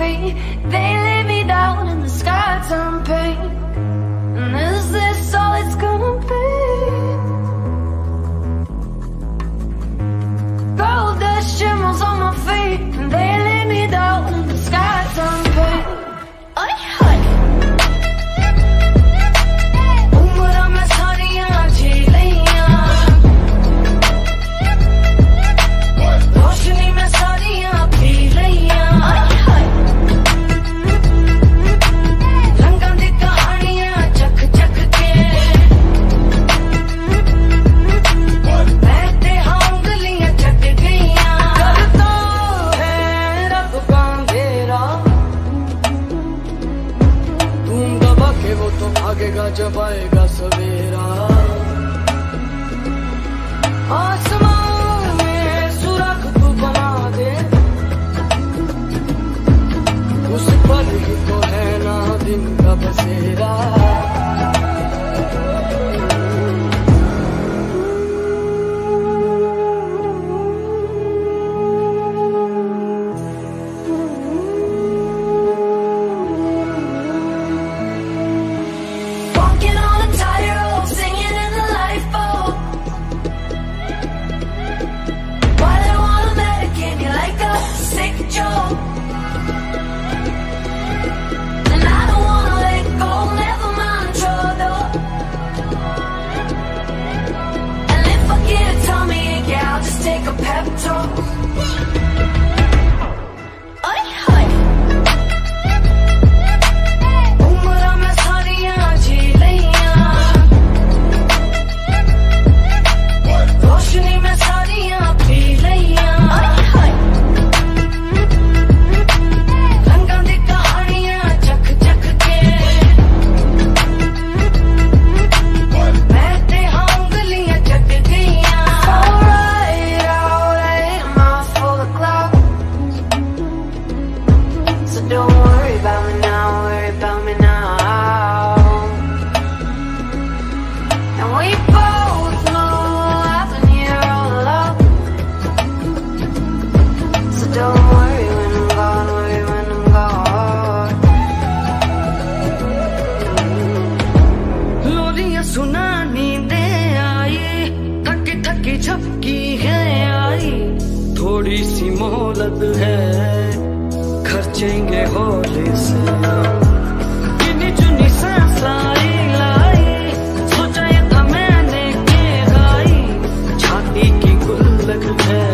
feet. They lay me down in the sky, turn pain. And is this all it's gonna be? Gold dust shimmers on my feet, and they lay me down in the sky, turn pain. जब आएगा सवेरा, आसमान में सुराख तू बना दे, उस पर ही तो है ना दिन का बसेरा। Take a pep talk. उम्र में सारियां जी लिया, रोशनी में सारियां पी लिया, रंगां दी कहानियां चख चख के, मैं ते उंगलियां चट गईयां। Don't worry about me now, worry about me now. And we both know I've been here all along. So don't worry when I'm gone, worry when I'm gone. लोरियां सुना नींदे आई, थकी थकी झपकी है आई, थोड़ी सी मोहलत है, खर्चेंगे होली से। गिनी चुनी सांसाई लाई, सोचा ये था मैंने के गाई, छाती की गुल्लक है।